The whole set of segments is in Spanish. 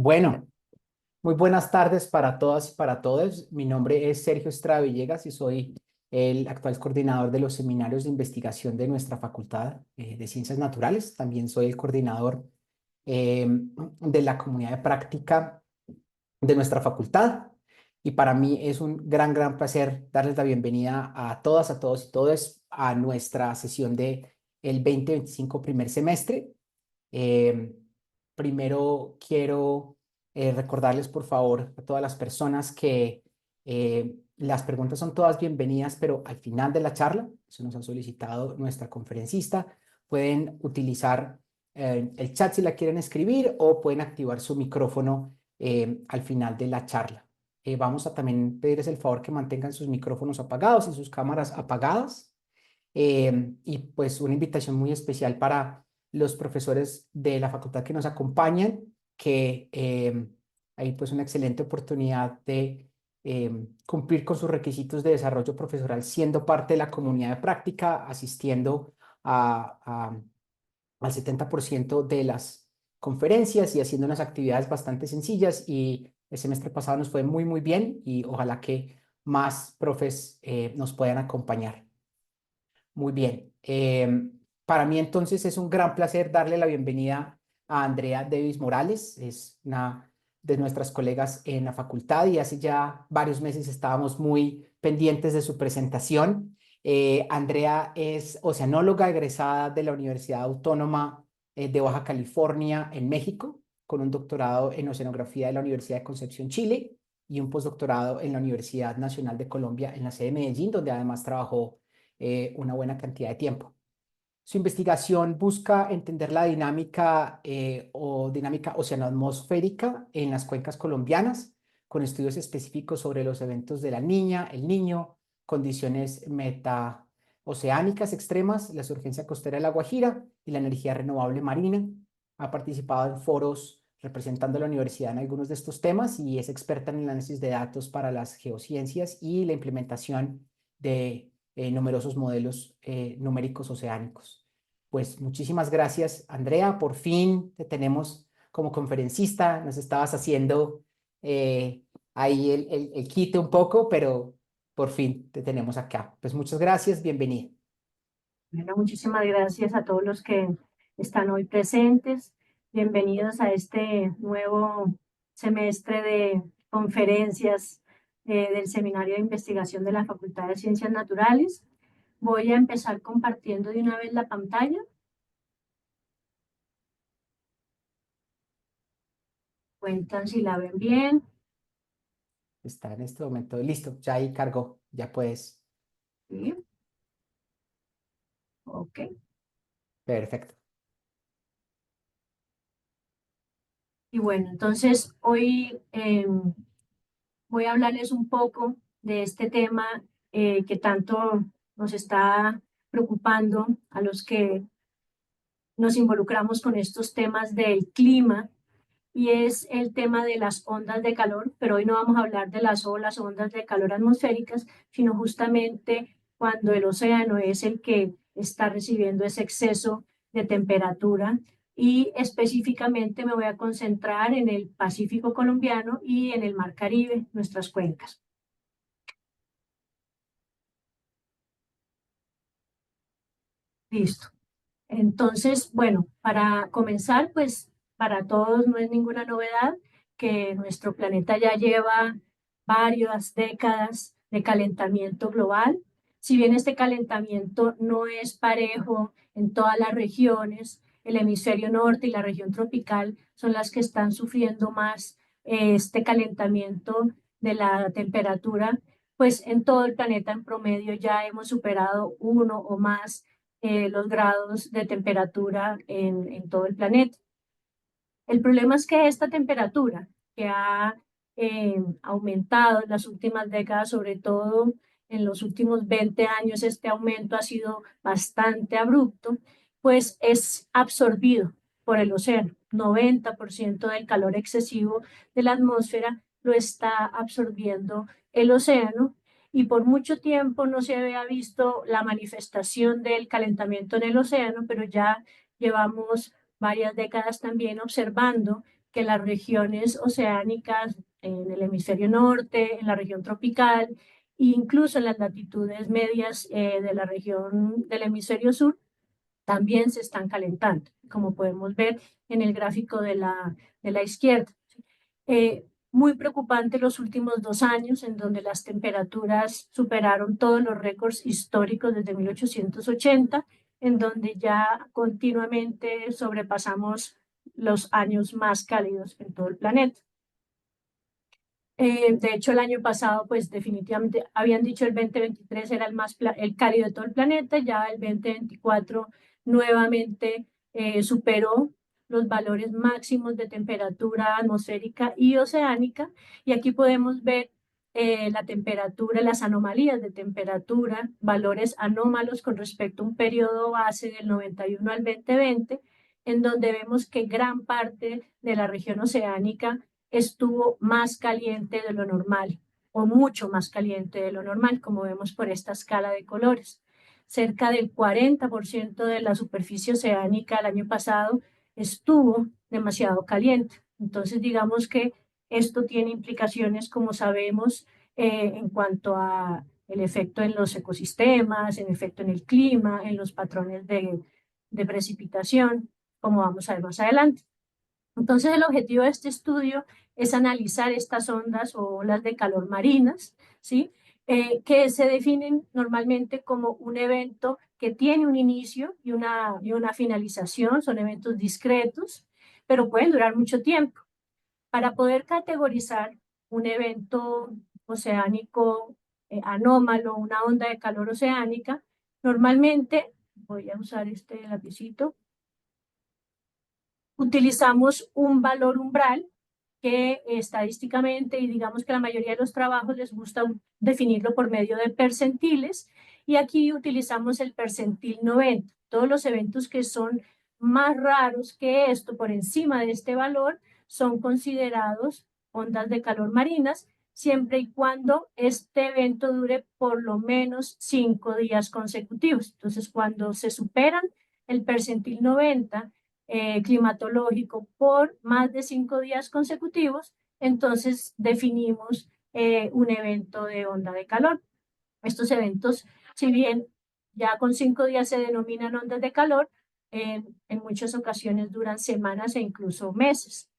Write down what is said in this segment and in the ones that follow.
Bueno, muy buenas tardes para todas y para todos. Mi nombre es Sergio Estrada Villegas y soy el actual coordinador de los seminarios de investigación de nuestra Facultad de Ciencias Naturales. También soy el coordinador de la comunidad de práctica de nuestra facultad. Y para mí es un gran placer darles la bienvenida a todas, a todos y todas a nuestra sesión de el 2025 primer semestre. Eh, Primero quiero recordarles, por favor, a todas las personas que las preguntas son todas bienvenidas, pero al final de la charla, eso nos ha solicitado nuestra conferencista, pueden utilizar el chat si la quieren escribir o pueden activar su micrófono al final de la charla. Vamos a también pedirles el favor que mantengan sus micrófonos apagados y sus cámaras apagadas. Y pues una invitación muy especial para los profesores de la facultad que nos acompañan, que hay pues una excelente oportunidad de cumplir con sus requisitos de desarrollo profesoral siendo parte de la comunidad de práctica, asistiendo al 70% de las conferencias y haciendo unas actividades bastante sencillas. Y el semestre pasado nos fue muy bien y ojalá que más profes nos puedan acompañar. Muy bien. Para mí entonces es un gran placer darle la bienvenida a Andrea Davis Morales. Es una de nuestras colegas en la facultad y hace ya varios meses estábamos muy pendientes de su presentación. Andrea es oceanóloga egresada de la Universidad Autónoma de Baja California en México, con un doctorado en oceanografía de la Universidad de Concepción, Chile, y un postdoctorado en la Universidad Nacional de Colombia en la sede de Medellín, donde además trabajó una buena cantidad de tiempo. Su investigación busca entender la dinámica o dinámica oceanoatmosférica en las cuencas colombianas, con estudios específicos sobre los eventos de la Niña, el Niño, condiciones metaoceánicas extremas, la surgencia costera de la Guajira y la energía renovable marina. Ha participado en foros representando a la universidad en algunos de estos temas y es experta en el análisis de datos para las geociencias y la implementación de numerosos modelos numéricos oceánicos. Pues muchísimas gracias, Andrea. Por fin te tenemos como conferencista. Nos estabas haciendo ahí el quite un poco, pero por fin te tenemos acá. Pues muchas gracias, bienvenida. Bueno, muchísimas gracias a todos los que están hoy presentes. Bienvenidos a este nuevo semestre de conferencias del Seminario de Investigación de la Facultad de Ciencias Naturales. Voy a empezar compartiendo de una vez la pantalla. Cuentan si la ven bien. Está en este momento listo, ya ahí cargó, ya puedes. Sí, ok. Perfecto. Y bueno, entonces hoy voy a hablarles un poco de este tema que tanto nos está preocupando a los que nos involucramos con estos temas del clima, y es el tema de las ondas de calor, pero hoy no vamos a hablar de las olas o ondas de calor atmosféricas, sino justamente cuando el océano es el que está recibiendo ese exceso de temperatura, y específicamente me voy a concentrar en el Pacífico colombiano y en el Mar Caribe, nuestras cuencas. Listo. Entonces, bueno, para comenzar, pues para todos no es ninguna novedad que nuestro planeta ya lleva varias décadas de calentamiento global. Si bien este calentamiento no es parejo en todas las regiones, el hemisferio norte y la región tropical son las que están sufriendo más este calentamiento de la temperatura, pues en todo el planeta en promedio ya hemos superado 1 o más los grados de temperatura en todo el planeta. El problema es que esta temperatura, que ha aumentado en las últimas décadas, sobre todo en los últimos 20 años, este aumento ha sido bastante abrupto, pues es absorbido por el océano. 90% del calor excesivo de la atmósfera lo está absorbiendo el océano, y por mucho tiempo no se había visto la manifestación del calentamiento en el océano, pero ya llevamos varias décadas también observando que las regiones oceánicas en el hemisferio norte, en la región tropical, e incluso en las latitudes medias de la región del hemisferio sur, también se están calentando, como podemos ver en el gráfico de la izquierda. Muy preocupante los últimos 2 años, en donde las temperaturas superaron todos los récords históricos desde 1880, en donde ya continuamente sobrepasamos los años más cálidos en todo el planeta. De hecho, el año pasado, pues definitivamente habían dicho el 2023 era el cálido de todo el planeta, ya el 2024 nuevamente superó los valores máximos de temperatura atmosférica y oceánica, y aquí podemos ver la temperatura, las anomalías de temperatura, valores anómalos con respecto a un periodo base del 91 al 2020, en donde vemos que gran parte de la región oceánica estuvo más caliente de lo normal o mucho más caliente de lo normal, como vemos por esta escala de colores. Cerca del 40% de la superficie oceánica el año pasado estuvo demasiado caliente. Entonces, digamos que esto tiene implicaciones, como sabemos, en cuanto a el efecto en los ecosistemas, el efecto en el clima, en los patrones de precipitación, como vamos a ver más adelante. Entonces, el objetivo de este estudio es analizar estas ondas o olas de calor marinas, ¿sí? Que se definen normalmente como un evento que tiene un inicio y una finalización, son eventos discretos, pero pueden durar mucho tiempo. Para poder categorizar un evento oceánico anómalo, una onda de calor oceánica, normalmente, voy a usar este lapicito, utilizamos un valor umbral que estadísticamente, y digamos que la mayoría de los trabajos les gusta definirlo por medio de percentiles, y aquí utilizamos el percentil 90. Todos los eventos que son más raros que esto, por encima de este valor, son considerados ondas de calor marinas, siempre y cuando este evento dure por lo menos 5 días consecutivos. Entonces, cuando se superan el percentil 90, climatológico por más de 5 días consecutivos, entonces definimos un evento de onda de calor. Estos eventos, si bien ya con 5 días se denominan ondas de calor, en muchas ocasiones duran semanas e incluso meses.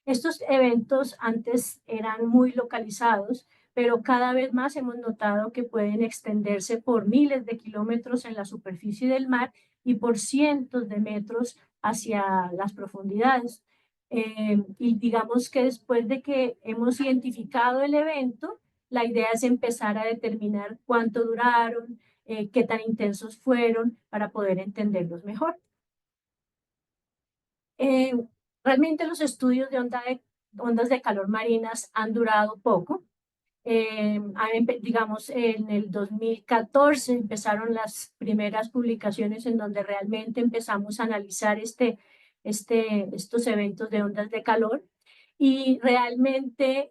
Estos eventos antes eran muy localizados, pero cada vez más hemos notado que pueden extenderse por miles de kilómetros en la superficie del mar y por cientos de metros hacia las profundidades. Y digamos que después de que hemos identificado el evento, la idea es empezar a determinar cuánto duraron, qué tan intensos fueron para poder entenderlos mejor. Eh, Realmente los estudios de ondas de calor marinas han durado poco. Digamos, en el 2014 empezaron las primeras publicaciones en donde realmente empezamos a analizar estos eventos de ondas de calor, y realmente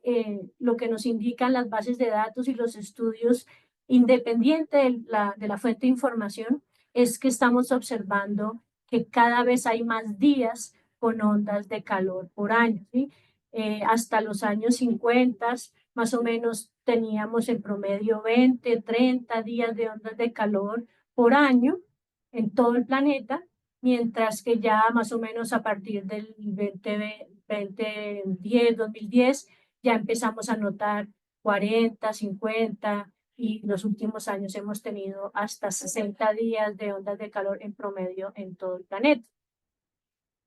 lo que nos indican las bases de datos y los estudios independiente de la fuente de información es que estamos observando que cada vez hay más días con ondas de calor por año, ¿sí? Hasta los años 50, más o menos teníamos en promedio 20, 30 días de ondas de calor por año en todo el planeta, mientras que ya más o menos a partir del 2010, ya empezamos a notar 40, 50, y los últimos años hemos tenido hasta 60 días de ondas de calor en promedio en todo el planeta.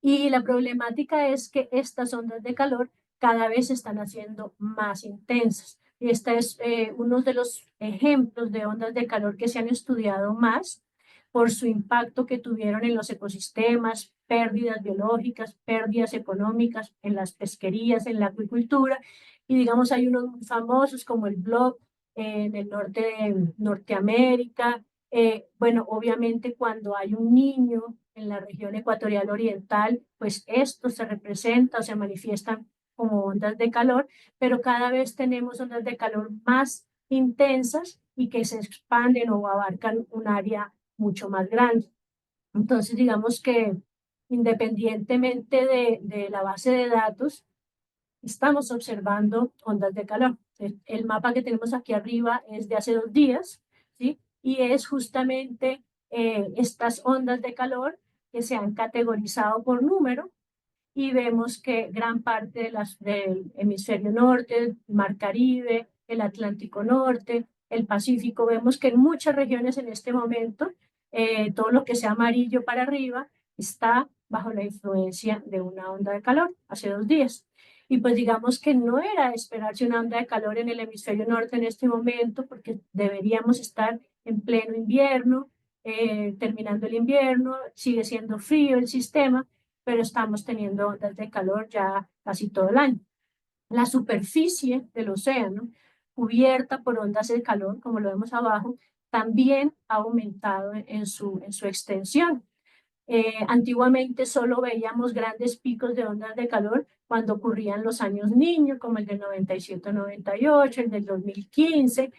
Y la problemática es que estas ondas de calor cada vez se están haciendo más intensas. Y este es uno de los ejemplos de ondas de calor que se han estudiado más por su impacto que tuvieron en los ecosistemas, pérdidas biológicas, pérdidas económicas en las pesquerías, en la acuicultura. Y digamos, hay unos muy famosos como el Blob en el norte de Norteamérica. Bueno, obviamente cuando hay un niño en la región ecuatorial oriental, pues esto se representa o se manifiestan como ondas de calor, pero cada vez tenemos ondas de calor más intensas y que se expanden o abarcan un área mucho más grande. Entonces, digamos que independientemente de la base de datos, estamos observando ondas de calor. El mapa que tenemos aquí arriba es de hace 2 días, ¿sí? Y es justamente estas ondas de calor que se han categorizado por número, y vemos que gran parte del hemisferio norte, el Mar Caribe, el Atlántico Norte, el Pacífico, vemos que en muchas regiones en este momento, todo lo que sea amarillo para arriba está bajo la influencia de una onda de calor hace 2 días. Y pues digamos que no era esperarse una onda de calor en el hemisferio norte en este momento, porque deberíamos estar en pleno invierno, terminando el invierno, sigue siendo frío el sistema, pero estamos teniendo ondas de calor ya casi todo el año. La superficie del océano, cubierta por ondas de calor, como lo vemos abajo, también ha aumentado en su extensión. Antiguamente solo veíamos grandes picos de ondas de calor cuando ocurrían los años niños, como el del 97-98, el del 2015,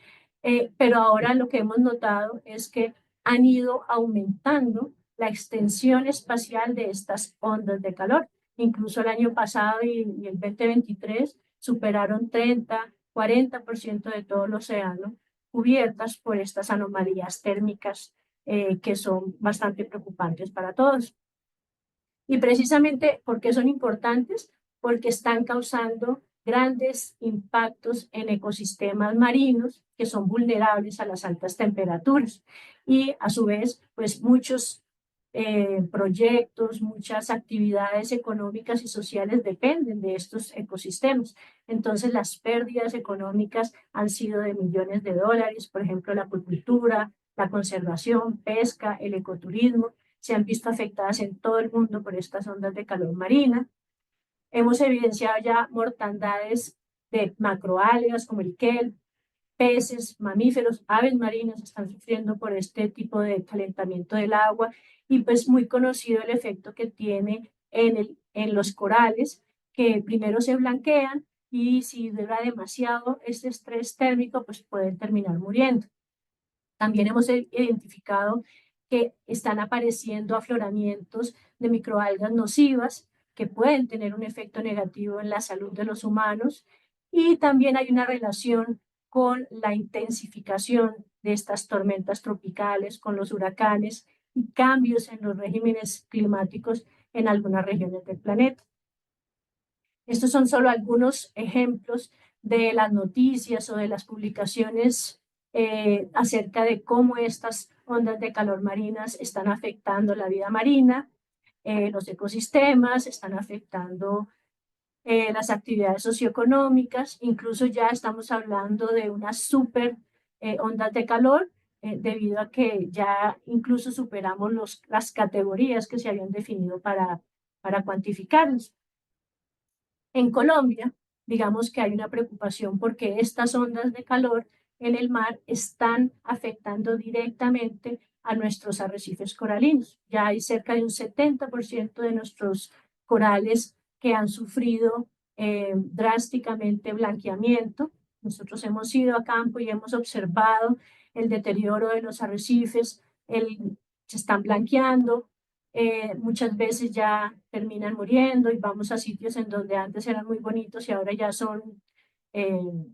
pero ahora lo que hemos notado es que han ido aumentando la extensión espacial de estas ondas de calor. Incluso el año pasado y el 2023 superaron 30-40% de todo el océano cubiertas por estas anomalías térmicas que son bastante preocupantes para todos. Y precisamente, ¿por qué son importantes? Porque están causando grandes impactos en ecosistemas marinos que son vulnerables a las altas temperaturas. Y a su vez, pues muchos proyectos, muchas actividades económicas y sociales dependen de estos ecosistemas. Entonces, las pérdidas económicas han sido de millones de dólares, por ejemplo, la acuicultura, la conservación, pesca, el ecoturismo, se han visto afectadas en todo el mundo por estas ondas de calor marina. Hemos evidenciado ya mortandades de macroalgas como el kelp, peces, mamíferos, aves marinas están sufriendo por este tipo de calentamiento del agua, y pues muy conocido el efecto que tiene en los corales, que primero se blanquean y si dura demasiado este estrés térmico, pues pueden terminar muriendo. También hemos identificado que están apareciendo afloramientos de microalgas nocivas que pueden tener un efecto negativo en la salud de los humanos, y también hay una relación con la intensificación de estas tormentas tropicales, con los huracanes y cambios en los regímenes climáticos en algunas regiones del planeta. Estos son solo algunos ejemplos de las noticias o de las publicaciones acerca de cómo estas ondas de calor marinas están afectando la vida marina, los ecosistemas, están afectando las actividades socioeconómicas. Incluso ya estamos hablando de unas super ondas de calor, debido a que ya incluso superamos las categorías que se habían definido para cuantificarlos. En Colombia, digamos que hay una preocupación porque estas ondas de calor en el mar están afectando directamente a nuestros arrecifes coralinos. Ya hay cerca de un 70% de nuestros corales que han sufrido drásticamente blanqueamiento. Nosotros hemos ido a campo y hemos observado el deterioro de los arrecifes, se están blanqueando, muchas veces ya terminan muriendo, y vamos a sitios en donde antes eran muy bonitos y ahora ya son eh,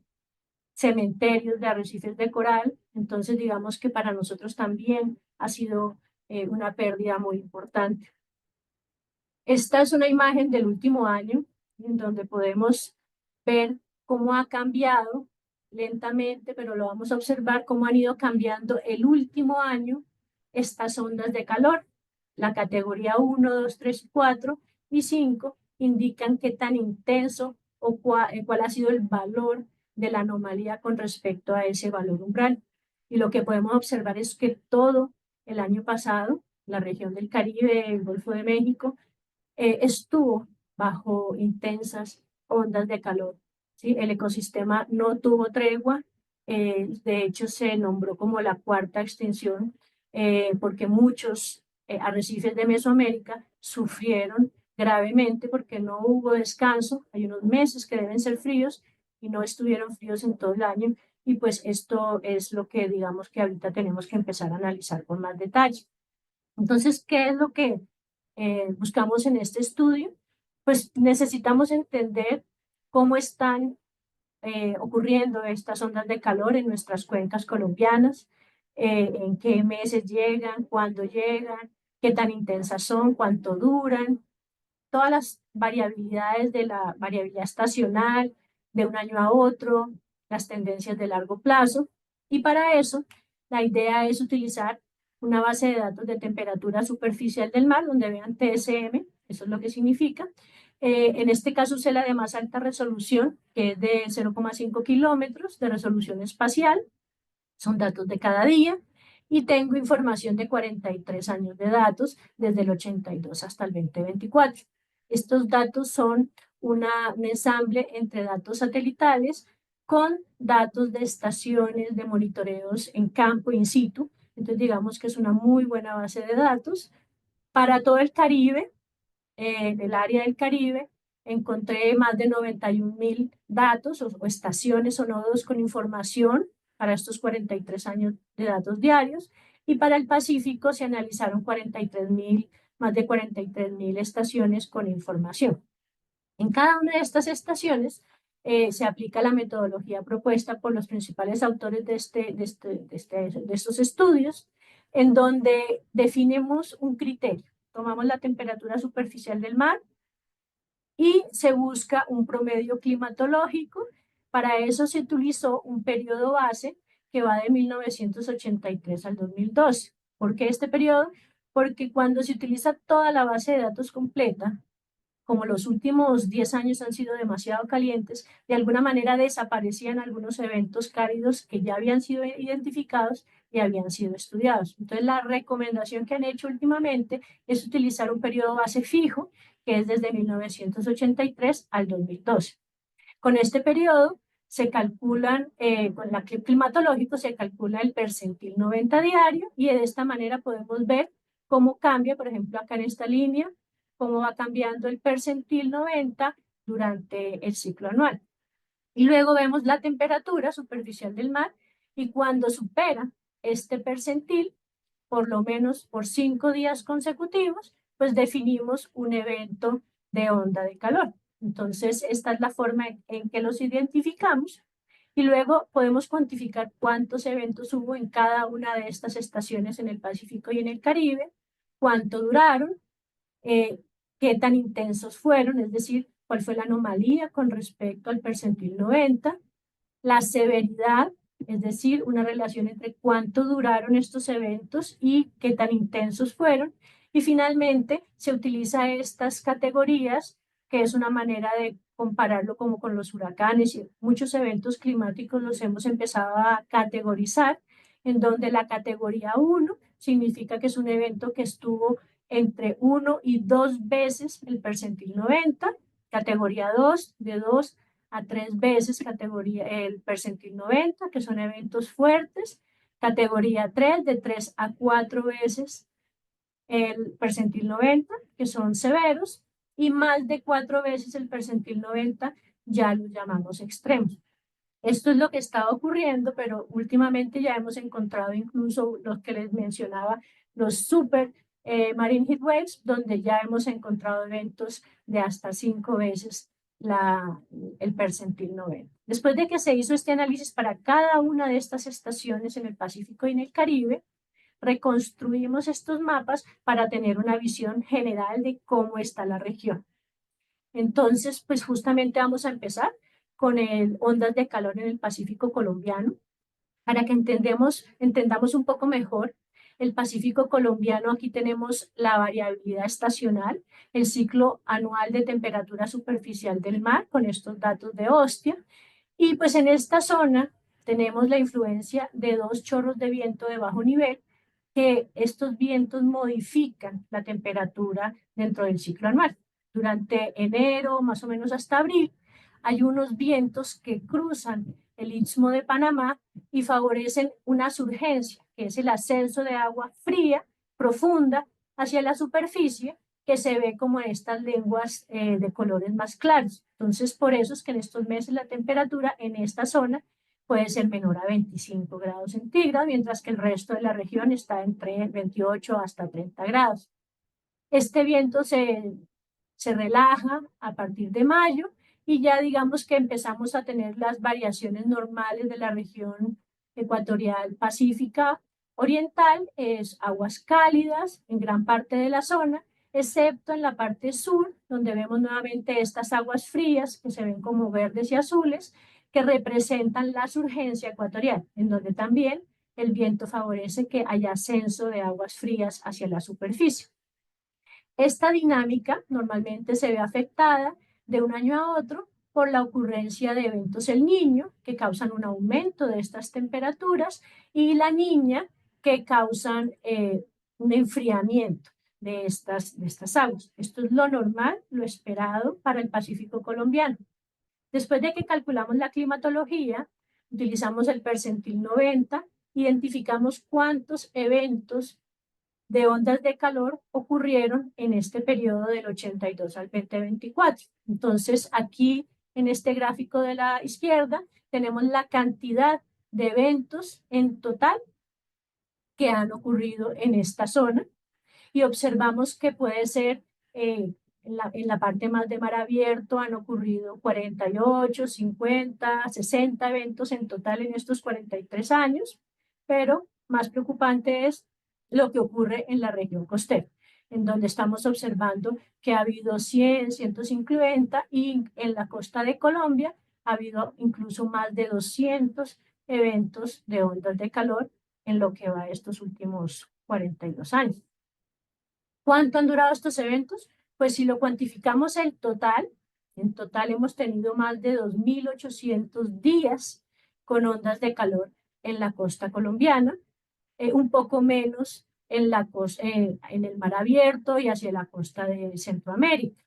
cementerios de arrecifes de coral. Entonces, digamos que para nosotros también ha sido una pérdida muy importante. Esta es una imagen del último año en donde podemos ver cómo ha cambiado lentamente, pero lo vamos a observar cómo han ido cambiando el último año estas ondas de calor. La categoría 1, 2, 3, 4 y 5 indican qué tan intenso o cuál ha sido el valor de la anomalía con respecto a ese valor umbral. Y lo que podemos observar es que todo el año pasado, la región del Caribe, el Golfo de México, estuvo bajo intensas ondas de calor, ¿sí? El ecosistema no tuvo tregua, de hecho se nombró como la cuarta extinción, porque muchos arrecifes de Mesoamérica sufrieron gravemente porque no hubo descanso. Hay unos meses que deben ser fríos y no estuvieron fríos en todo el año, y pues esto es lo que digamos que ahorita tenemos que empezar a analizar con más detalle. Entonces, ¿qué es lo que buscamos en este estudio, pues necesitamos entender cómo están ocurriendo estas ondas de calor en nuestras cuencas colombianas, en qué meses llegan, cuándo llegan, qué tan intensas son, cuánto duran, todas las variabilidades de la variabilidad estacional de un año a otro, las tendencias de largo plazo. Y para eso, la idea es utilizar una base de datos de temperatura superficial del mar, donde vean TSM, eso es lo que significa. En este caso usé la de más alta resolución, que es de 0,5 kilómetros de resolución espacial. Son datos de cada día. Y tengo información de 43 años de datos, desde el 82 hasta el 2024. Estos datos son un ensamble entre datos satelitales con datos de estaciones de monitoreos en campo in situ. Entonces digamos que es una muy buena base de datos. Para todo el Caribe, en el área del Caribe, encontré más de 91.000 datos o estaciones o nodos con información para estos 43 años de datos diarios. Y para el Pacífico se analizaron 43.000, más de 43.000 estaciones con información. En cada una de estas estaciones se aplica la metodología propuesta por los principales autores de estos estudios, en donde definimos un criterio. Tomamos la temperatura superficial del mar y se busca un promedio climatológico. Para eso se utilizó un periodo base que va de 1983 al 2012. ¿Por qué este periodo? Porque cuando se utiliza toda la base de datos completa, como los últimos 10 años han sido demasiado calientes, de alguna manera desaparecían algunos eventos cálidos que ya habían sido identificados y habían sido estudiados. Entonces, la recomendación que han hecho últimamente es utilizar un periodo base fijo, que es desde 1983 al 2012. Con este periodo se calculan, con la climatológico se calcula el percentil 90 diario y de esta manera podemos ver cómo cambia, por ejemplo, acá en esta línea, cómo va cambiando el percentil 90 durante el ciclo anual. Y luego vemos la temperatura superficial del mar y cuando supera este percentil, por lo menos por 5 días consecutivos, pues definimos un evento de onda de calor. Entonces, esta es la forma en que los identificamos y luego podemos cuantificar cuántos eventos hubo en cada una de estas estaciones en el Pacífico y en el Caribe, cuánto duraron, eh, qué tan intensos fueron, es decir, cuál fue la anomalía con respecto al percentil 90, la severidad, es decir, una relación entre cuánto duraron estos eventos y qué tan intensos fueron. Y finalmente se utiliza estas categorías, que es una manera de compararlo como con los huracanes y muchos eventos climáticos los hemos empezado a categorizar, en donde la categoría 1 significa que es un evento que estuvo entre 1 y 2 veces el percentil 90, categoría 2 de 2 a 3 veces categoría, el percentil 90, que son eventos fuertes, categoría 3 de 3 a 4 veces el percentil 90, que son severos, y más de 4 veces el percentil 90 ya lo llamamos extremos. Esto es lo que está ocurriendo, pero últimamente ya hemos encontrado incluso los que les mencionaba, los super marine heat waves, donde ya hemos encontrado eventos de hasta 5 veces el percentil 90. Después de que se hizo este análisis para cada una de estas estaciones en el Pacífico y en el Caribe, reconstruimos estos mapas para tener una visión general de cómo está la región. Entonces, pues justamente vamos a empezar con el ondas de calor en el Pacífico colombiano, para que entendamos un poco mejor el Pacífico colombiano. Aquí tenemos la variabilidad estacional, el ciclo anual de temperatura superficial del mar, con estos datos de Ostia. Y pues en esta zona tenemos la influencia de dos chorros de viento de bajo nivel, que estos vientos modifican la temperatura dentro del ciclo anual. Durante enero, más o menos hasta abril, hay unos vientos que cruzan el Istmo de Panamá y favorecen una surgencia, que es el ascenso de agua fría, profunda, hacia la superficie, que se ve como en estas lenguas de colores más claros. Entonces, por eso es que en estos meses la temperatura en esta zona puede ser menor a 25 grados centígrados, mientras que el resto de la región está entre 28 hasta 30 grados. Este viento se relaja a partir de mayo y ya digamos que empezamos a tener las variaciones normales de la región ecuatorial pacífica oriental, es aguas cálidas en gran parte de la zona, excepto en la parte sur, donde vemos nuevamente estas aguas frías que se ven como verdes y azules, que representan la surgencia ecuatorial, en donde también el viento favorece que haya ascenso de aguas frías hacia la superficie. Esta dinámica normalmente se ve afectada de un año a otro por la ocurrencia de eventos El Niño, que causan un aumento de estas temperaturas, y la Niña, que causan un enfriamiento de estas aguas. Esto es lo normal, lo esperado para el Pacífico colombiano. Después de que calculamos la climatología, utilizamos el percentil 90, identificamos cuántos eventos de ondas de calor ocurrieron en este periodo del 82 al 2024. Entonces, aquí en este gráfico de la izquierda tenemos la cantidad de eventos en total que han ocurrido en esta zona y observamos que puede ser en la parte más de mar abierto han ocurrido 48, 50, 60 eventos en total en estos 43 años, pero más preocupante es lo que ocurre en la región costera, en donde estamos observando que ha habido 100, 150 y en la costa de Colombia ha habido incluso más de 200 eventos de ondas de calor en lo que va estos últimos 42 años. ¿Cuánto han durado estos eventos? Pues si lo cuantificamos en total hemos tenido más de 2.800 días con ondas de calor en la costa colombiana, un poco menos en el mar abierto y hacia la costa de Centroamérica.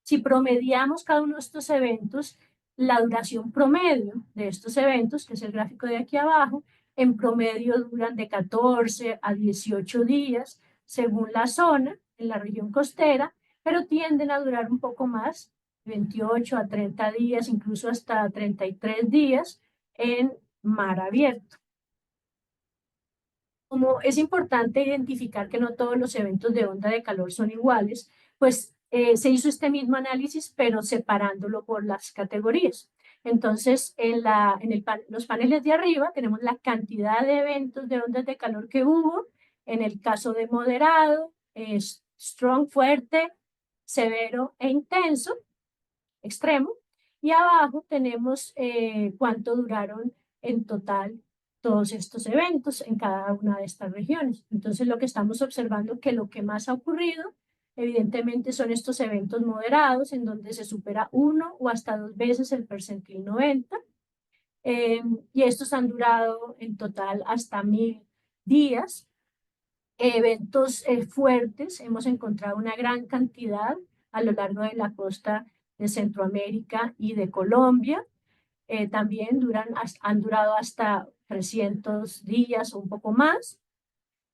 Si promediamos cada uno de estos eventos, la duración promedio de estos eventos, que es el gráfico de aquí abajo, en promedio duran de 14 a 18 días según la zona en la región costera, pero tienden a durar un poco más, 28 a 30 días, incluso hasta 33 días en mar abierto. Como es importante identificar que no todos los eventos de onda de calor son iguales, pues se hizo este mismo análisis, pero separándolo por las categorías. Entonces, los paneles de arriba tenemos la cantidad de eventos de ondas de calor que hubo. En el caso de moderado, es strong, fuerte, severo e intenso, extremo. Y abajo tenemos cuánto duraron en total todos estos eventos en cada una de estas regiones. Entonces, lo que estamos observando que lo que más ha ocurrido, evidentemente, son estos eventos moderados, en donde se supera 1 o hasta 2 veces el percentil 90, y estos han durado en total hasta 1.000 días. Eventos fuertes, hemos encontrado una gran cantidad a lo largo de la costa de Centroamérica y de Colombia. También han durado hasta 300 días o un poco más.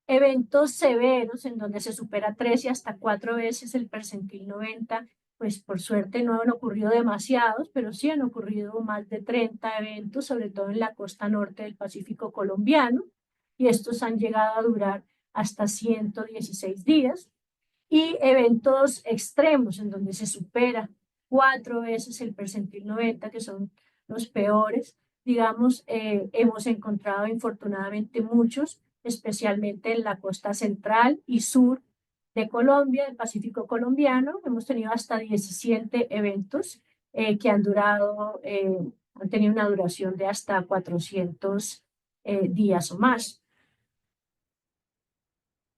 Eventos severos en donde se supera 3 y hasta 4 veces el percentil 90, pues por suerte no han ocurrido demasiados, pero sí han ocurrido más de 30 eventos, sobre todo en la costa norte del Pacífico colombiano, y estos han llegado a durar hasta 116 días. Y eventos extremos en donde se supera 4 veces el percentil 90, que son los peores, digamos, hemos encontrado infortunadamente muchos, especialmente en la costa central y sur de Colombia, del Pacífico colombiano. Hemos tenido hasta 17 eventos que han tenido una duración de hasta 400 días o más.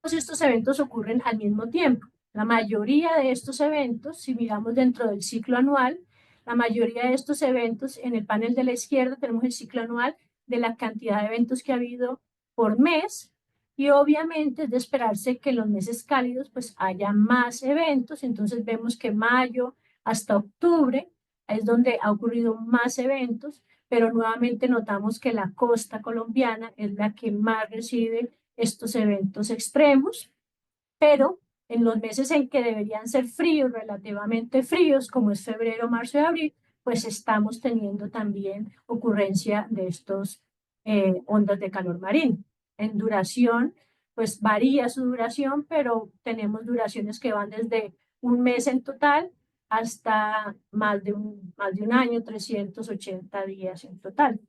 Todos estos eventos ocurren al mismo tiempo. La mayoría de estos eventos, si miramos dentro del ciclo anual, la mayoría de estos eventos, en el panel de la izquierda tenemos el ciclo anual de la cantidad de eventos que ha habido por mes, y obviamente es de esperarse que en los meses cálidos pues haya más eventos. Entonces vemos que mayo hasta octubre es donde ha ocurrido más eventos, pero nuevamente notamos que la costa colombiana es la que más recibe estos eventos extremos, pero en los meses en que deberían ser fríos, relativamente fríos, como es febrero, marzo y abril, pues estamos teniendo también ocurrencia de estos ondas de calor marino. En duración, pues varía su duración, pero tenemos duraciones que van desde un mes en total hasta más de un año, 380 días en total.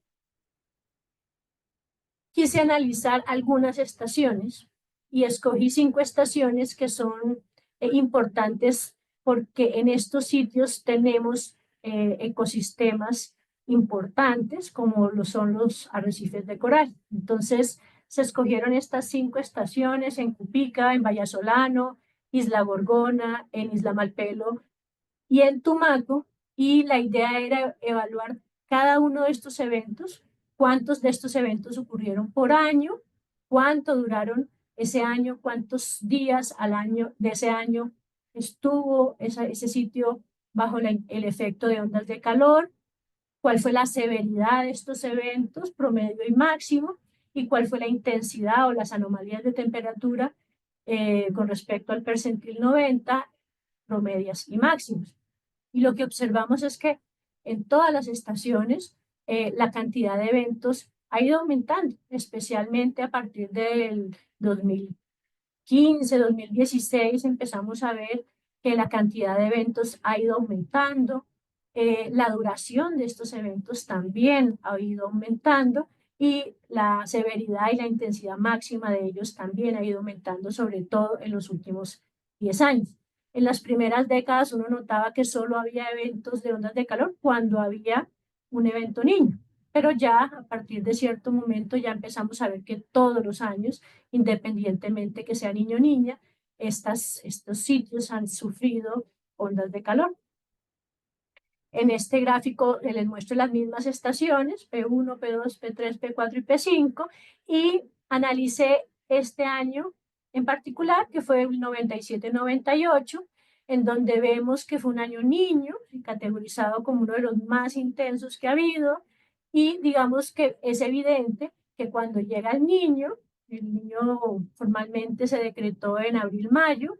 Quise analizar algunas estaciones y escogí 5 estaciones que son importantes porque en estos sitios tenemos ecosistemas importantes como lo son los arrecifes de coral. Entonces se escogieron estas 5 estaciones en Cupica, en Vallasolano, Isla Gorgona, en Isla Malpelo y en Tumaco, y la idea era evaluar cada uno de estos eventos, cuántos de estos eventos ocurrieron por año, cuánto duraron ese año, cuántos días al año de ese año estuvo ese sitio bajo el efecto de ondas de calor, cuál fue la severidad de estos eventos, promedio y máximo, y cuál fue la intensidad o las anomalías de temperatura con respecto al percentil 90, promedias y máximos. Y lo que observamos es que en todas las estaciones la cantidad de eventos ha ido aumentando, especialmente a partir del 2015, 2016 empezamos a ver que la cantidad de eventos ha ido aumentando, la duración de estos eventos también ha ido aumentando y la severidad y la intensidad máxima de ellos también ha ido aumentando, sobre todo en los últimos 10 años. En las primeras décadas uno notaba que solo había eventos de ondas de calor cuando había un evento niño, pero ya a partir de cierto momento ya empezamos a ver que todos los años, independientemente que sea niño o niña, estos sitios han sufrido ondas de calor. En este gráfico les muestro las mismas estaciones, P1, P2, P3, P4 y P5, y analicé este año en particular, que fue el 97-98, en donde vemos que fue un año niño, categorizado como uno de los más intensos que ha habido, y digamos que es evidente que cuando llega el niño formalmente se decretó en abril-mayo,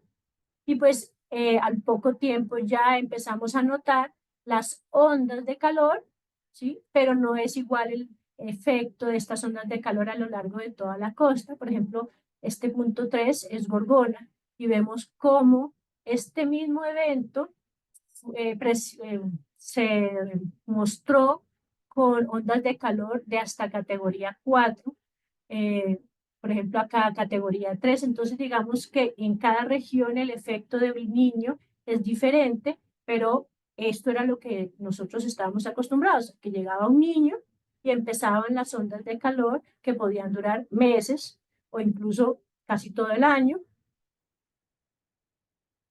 y pues al poco tiempo ya empezamos a notar las ondas de calor, ¿sí? Pero no es igual el efecto de estas ondas de calor a lo largo de toda la costa. Por ejemplo, este punto 3 es Gorgona y vemos cómo este mismo evento se mostró con ondas de calor de hasta categoría 4, eh, por ejemplo, acá categoría 3. Entonces, digamos que en cada región el efecto del niño es diferente, pero esto era lo que nosotros estábamos acostumbrados, que llegaba un niño y empezaban las ondas de calor que podían durar meses o incluso casi todo el año.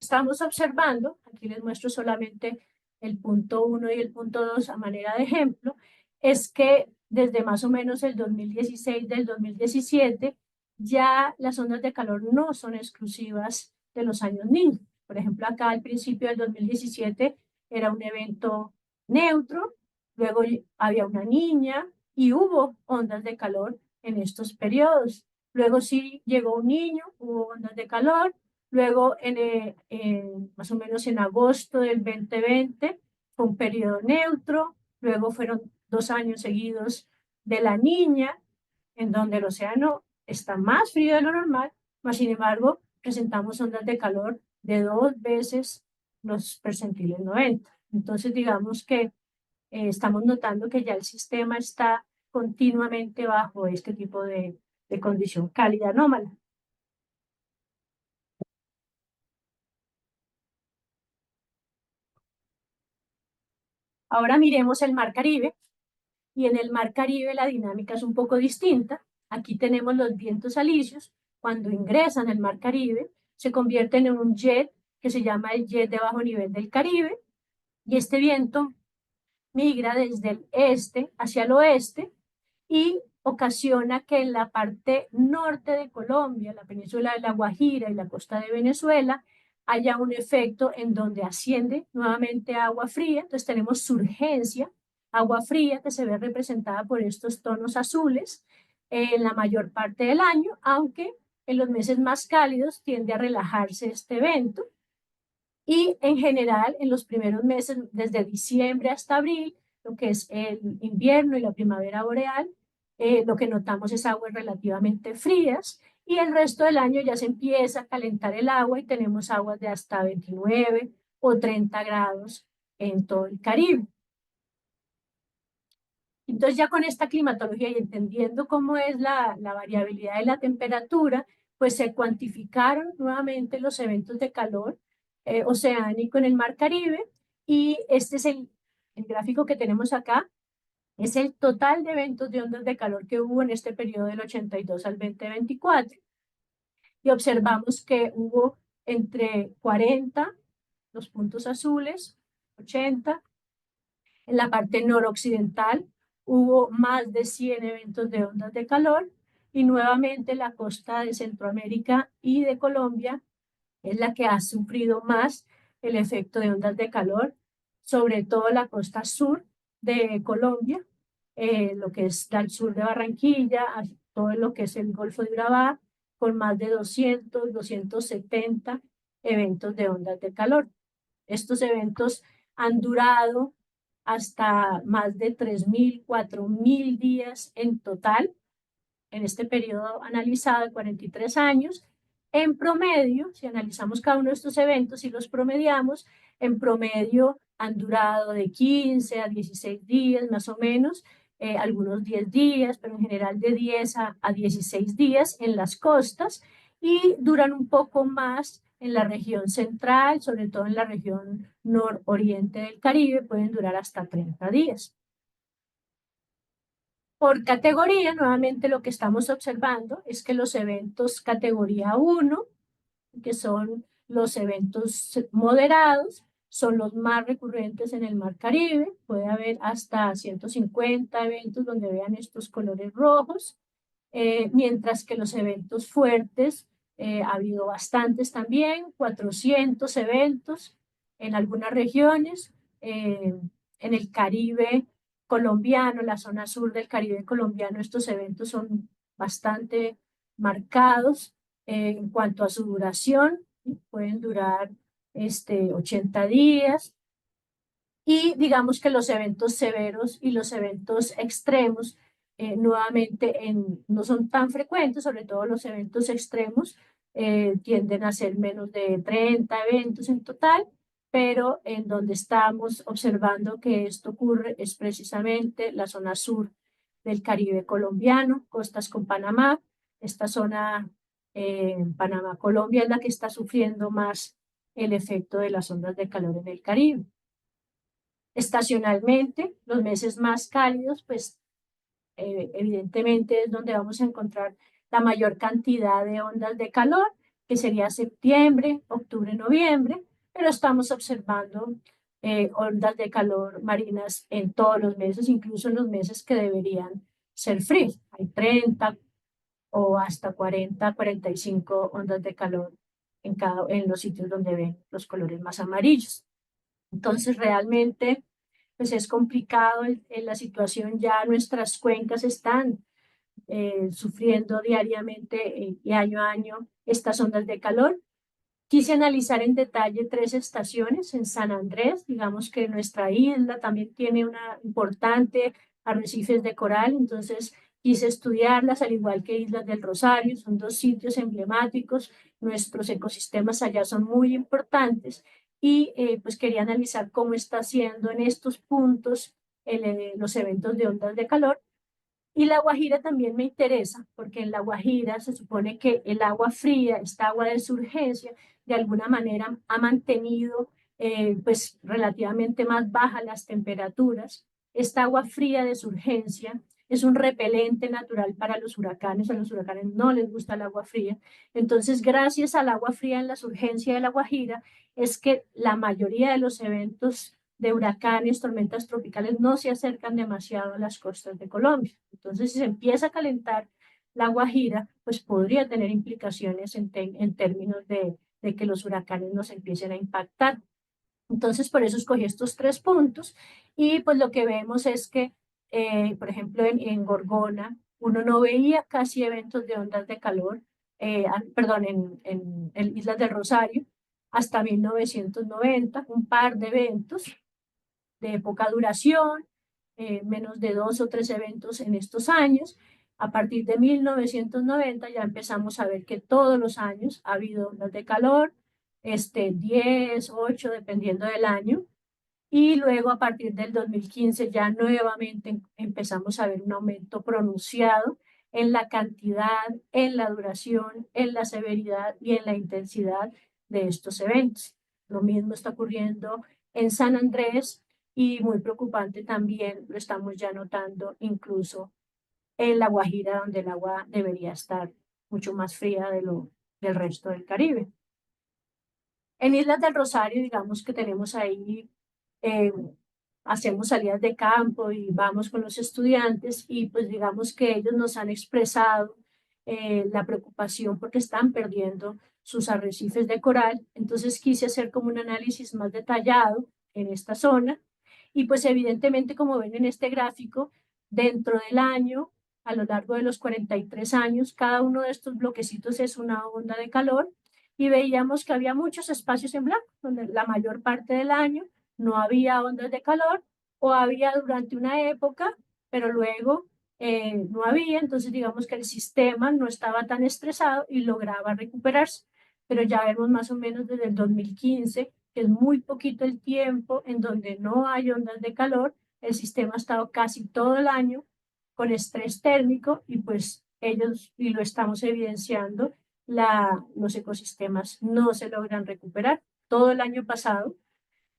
Estamos observando, aquí les muestro solamente el punto 1 y el punto 2 a manera de ejemplo, es que desde más o menos el 2016, del 2017, ya las ondas de calor no son exclusivas de los años niños. Por ejemplo, acá al principio del 2017 era un evento neutro, luego había una niña y hubo ondas de calor en estos periodos. Luego sí llegó un niño, hubo ondas de calor. Luego, más o menos en agosto del 2020, fue un periodo neutro. Luego fueron 2 años seguidos de la niña, en donde el océano está más frío de lo normal, mas sin embargo presentamos ondas de calor de 2 veces los percentiles 90. Entonces, digamos que estamos notando que ya el sistema está continuamente bajo este tipo de condición cálida anómala. Ahora miremos el Mar Caribe, y en el Mar Caribe la dinámica es un poco distinta. Aquí tenemos los vientos alisios. Cuando ingresan al Mar Caribe, se convierten en un jet que se llama el jet de bajo nivel del Caribe, y este viento migra desde el este hacia el oeste y ocasiona que en la parte norte de Colombia, la península de La Guajira y la costa de Venezuela, haya un efecto en donde asciende nuevamente agua fría. Entonces tenemos surgencia, agua fría que se ve representada por estos tonos azules en la mayor parte del año, aunque en los meses más cálidos tiende a relajarse este evento. Y en general, en los primeros meses, desde diciembre hasta abril, lo que es el invierno y la primavera boreal, lo que notamos es aguas relativamente frías, y el resto del año ya se empieza a calentar el agua y tenemos aguas de hasta 29 o 30 grados en todo el Caribe. Entonces ya con esta climatología y entendiendo cómo es la variabilidad de la temperatura, pues se cuantificaron nuevamente los eventos de calor oceánico en el Mar Caribe, y este es el gráfico que tenemos acá, es el total de eventos de ondas de calor que hubo en este periodo del 82 al 2024. Y observamos que hubo entre 40, los puntos azules, 80, en la parte noroccidental hubo más de 100 eventos de ondas de calor, y nuevamente la costa de Centroamérica y de Colombia es la que ha sufrido más el efecto de ondas de calor, sobre todo la costa sur de Colombia, lo que es al sur de Barranquilla, todo lo que es el Golfo de Urabá, con más de 200, 270 eventos de ondas de calor. Estos eventos han durado hasta más de 3.000, 4.000 días en total en este periodo analizado de 43 años. En promedio, si analizamos cada uno de estos eventos y los promediamos, en promedio han durado de 15 a 16 días más o menos, algunos 10 días, pero en general de 10 a 16 días en las costas, y duran un poco más en la región central, sobre todo en la región nororiente del Caribe, pueden durar hasta 30 días. Por categoría, nuevamente lo que estamos observando es que los eventos categoría 1, que son los eventos moderados, son los más recurrentes en el Mar Caribe. Puede haber hasta 150 eventos donde vean estos colores rojos, mientras que los eventos fuertes, ha habido bastantes también, 400 eventos en algunas regiones. En el Caribe colombiano, la zona sur del Caribe colombiano, estos eventos son bastante marcados en cuanto a su duración, pueden durar 80 días. Y digamos que los eventos severos y los eventos extremos nuevamente no son tan frecuentes, sobre todo los eventos extremos tienden a ser menos de 30 eventos en total, pero en donde estamos observando que esto ocurre es precisamente la zona sur del Caribe colombiano, costas con Panamá. Esta zona, Panamá, Colombia, es la que está sufriendo más el efecto de las ondas de calor en el Caribe. Estacionalmente, los meses más cálidos, pues evidentemente es donde vamos a encontrar la mayor cantidad de ondas de calor, que sería septiembre, octubre, noviembre, pero estamos observando ondas de calor marinas en todos los meses, incluso en los meses que deberían ser fríos. Hay 30 o hasta 40, 45 ondas de calor en los sitios donde ven los colores más amarillos. Entonces, realmente pues es complicado en la situación. Ya nuestras cuencas están sufriendo diariamente y año a año estas ondas de calor. Quise analizar en detalle 3 estaciones en San Andrés. Digamos que nuestra isla también tiene una importante arrecifes de coral, entonces quise estudiarlas, al igual que Islas del Rosario. Son 2 sitios emblemáticos. Nuestros ecosistemas allá son muy importantes, y pues quería analizar cómo está haciendo en estos puntos los eventos de ondas de calor. Y La Guajira también me interesa, porque en La Guajira se supone que el agua fría, esta agua de surgencia, de alguna manera ha mantenido pues relativamente más bajas las temperaturas. Esta agua fría de surgencia es un repelente natural para los huracanes. A los huracanes no les gusta el agua fría. Entonces, gracias al agua fría en la surgencia de La Guajira, es que la mayoría de los eventos de huracanes, tormentas tropicales, no se acercan demasiado a las costas de Colombia. Entonces, si se empieza a calentar La Guajira, pues podría tener implicaciones en términos de que los huracanes nos empiecen a impactar. Entonces, por eso escogí estos 3 puntos, y pues lo que vemos es que, por ejemplo, en Gorgona, uno no veía casi eventos de ondas de calor, perdón, en Islas del Rosario, hasta 1990, un par de eventos de poca duración, menos de 2 o 3 eventos en estos años. A partir de 1990 ya empezamos a ver que todos los años ha habido ondas de calor, 10, 8, dependiendo del año. Y luego a partir del 2015 ya nuevamente empezamos a ver un aumento pronunciado en la cantidad, en la duración, en la severidad y en la intensidad de estos eventos. Lo mismo está ocurriendo en San Andrés y muy preocupante también lo estamos ya notando incluso en La Guajira, donde el agua debería estar mucho más fría del resto del Caribe. En Islas del Rosario, digamos que tenemos ahí, eh, hacemos salidas de campo y vamos con los estudiantes y pues digamos que ellos nos han expresado la preocupación porque están perdiendo sus arrecifes de coral. Entonces quise hacer como un análisis más detallado en esta zona y pues evidentemente como ven en este gráfico, dentro del año, a lo largo de los 43 años, cada uno de estos bloquecitos es una onda de calor y veíamos que había muchos espacios en blanco, donde la mayor parte del año no había ondas de calor o había durante una época, pero luego no había, entonces digamos que el sistema no estaba tan estresado y lograba recuperarse. Pero ya vemos más o menos desde el 2015, que es muy poquito el tiempo en donde no hay ondas de calor, el sistema ha estado casi todo el año con estrés térmico y pues ellos, y lo estamos evidenciando, los ecosistemas no se logran recuperar. Todo el año pasado,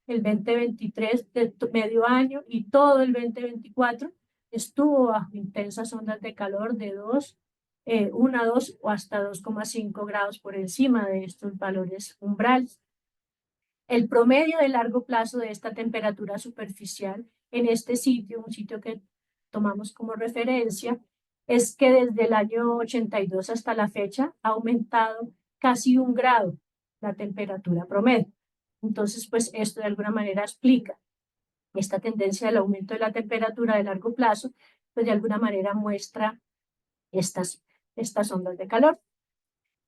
el 2023, de medio año y todo el 2024 estuvo bajo intensas ondas de calor de 2, 1, 2 o hasta 2,5 grados por encima de estos valores umbrales. El promedio de largo plazo de esta temperatura superficial en este sitio, un sitio que tomamos como referencia, es que desde el año 82 hasta la fecha ha aumentado casi 1 grado la temperatura promedio. Entonces, pues esto de alguna manera explica esta tendencia del aumento de la temperatura de largo plazo, pues de alguna manera muestra estas, estas ondas de calor.